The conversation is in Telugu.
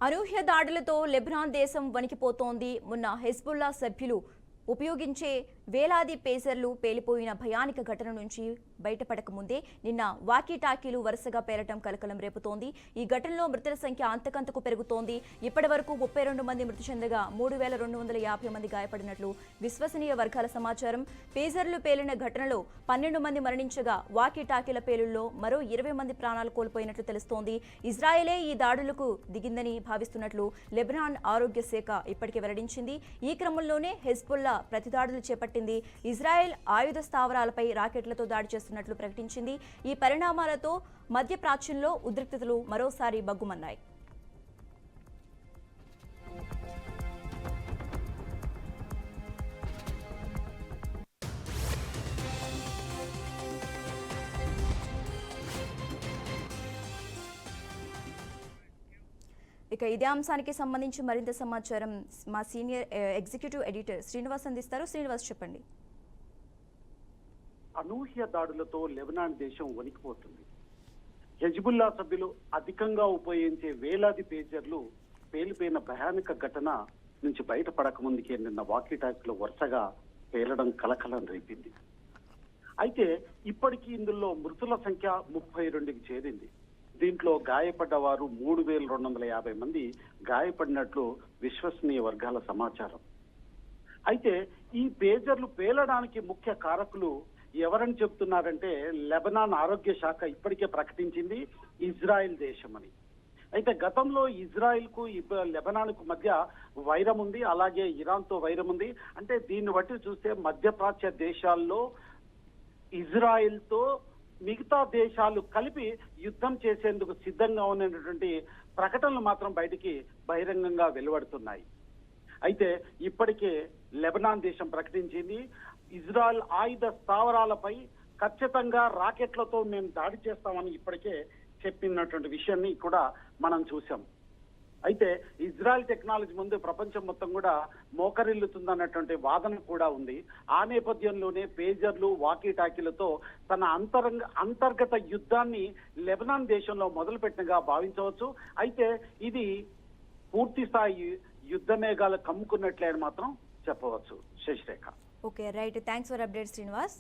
అనూహ్య దాడులతో లెబనాన్ దేశం వణికిపోతోంది. మొన్న హెజ్బుల్లా సభ్యులు ఉపయోగించే వేలాది పేజర్లు పేలిపోయిన భయానక ఘటన నుంచి బయటపడక ముందే నిన్న వాకీటాకీలు వరుసగా పేలటం కలకలం రేపుతోంది. ఈ ఘటనలో మృతుల సంఖ్య అంతకంతకు పెరుగుతోంది. ఇప్పటి వరకు 32 మంది మృతి చెందగా 3250 మంది గాయపడినట్లు విశ్వసనీయ వర్గాల సమాచారం. పేజర్లు పేలిన ఘటనలో 12 మంది మరణించగా వాకీటాకీల పేలుల్లో మరో 20 మంది ప్రాణాలు కోల్పోయినట్లు తెలుస్తోంది. ఇజ్రాయెలే ఈ దాడులకు దిగిందని భావిస్తున్నట్లు లెబనాన్ ఆరోగ్య శాఖ ఇప్పటికే వెల్లడించింది. ఈ క్రమంలోనే హెజ్బుల్లా ప్రతిదాడులు చేపట్టింది. ఇజ్రాయెల్ ఆయుధ స్థావరాలపై రాకెట్లతో దాడి చేస్తున్నట్లు ప్రకటించింది. ఈ పరిణామాలతో మధ్య ప్రాచ్యంలో ఉద్రిక్తతలు మరోసారి బగ్గుమన్నాయి. ఇక ఇదే అంశానికి సంబంధించి మరింత సమాచారం మా సీనియర్ ఎగ్జిక్యూటివ్ ఎడిటర్ శ్రీనివాస్ అందిస్తారు. శ్రీనివాస్, చెప్పండి. అనూహ్య దాడులతో లెబనాన్ దేశం వణికిపోతుంది. హెజ్బుల్లా సభ్యులు అధికంగా ఉపయోగించే వేలాది పేజర్లు పేలిపోయిన భయానక ఘటన నుంచి బయటపడక ముందుకే నిన్న వాకీటాకీలు వరుసగా పేలడం కలకలం రేపింది. అయితే ఇప్పటికీ ఇందులో మృతుల సంఖ్య 32కి చేరింది. దీంట్లో గాయపడ్డ వారు 3250 మంది గాయపడినట్లు విశ్వసనీయ వర్గాల సమాచారం. అయితే ఈ పేజర్లు పేలడానికి ముఖ్య కారకులు ఎవరని చెప్తున్నారంటే లెబనాన్ ఆరోగ్య శాఖ ఇప్పటికే ప్రకటించింది ఇజ్రాయెల్ దేశమని. అయితే గతంలో ఇజ్రాయెల్ కు లెబనాన్ కు మధ్య వైరం ఉంది, అలాగే ఇరాన్ తో వైరం ఉంది. అంటే దీన్ని బట్టి చూస్తే మధ్యప్రాచ్య దేశాల్లో ఇజ్రాయెల్ తో మిగతా దేశాలు కలిపి యుద్ధం చేసేందుకు సిద్ధంగా ఉన్నటువంటి ప్రకటనలు మాత్రం బయటికి బహిరంగంగా వెలువడుతున్నాయి. అయితే ఇప్పటికే లెబనాన్ దేశం ప్రకటించింది ఇజ్రాయెల్ ఆయుధ స్థావరాలపై ఖచ్చితంగా రాకెట్లతో మేము దాడి చేస్తామని ఇప్పటికే చెప్పినటువంటి విషయాన్ని కూడా మనం చూసాం. అయితే ఇజ్రాయెల్ టెక్నాలజీ ముందు ప్రపంచం మొత్తం కూడా మోకరిల్లుతుందన్నటువంటి వాదన కూడా ఉంది. ఆ నేపథ్యంలోనే పేజర్లు వాకీటాకీలతో తన అంతర్గత యుద్ధాన్ని లెబనాన్ దేశంలో మొదలుపెట్టినగా భావించవచ్చు. అయితే ఇది పూర్తి స్థాయి యుద్ధ మేఘాలు కమ్ముకున్నట్లే అని మాత్రం చెప్పవచ్చు. Sasirekha. Okay, right. Thanks for update Srinivas.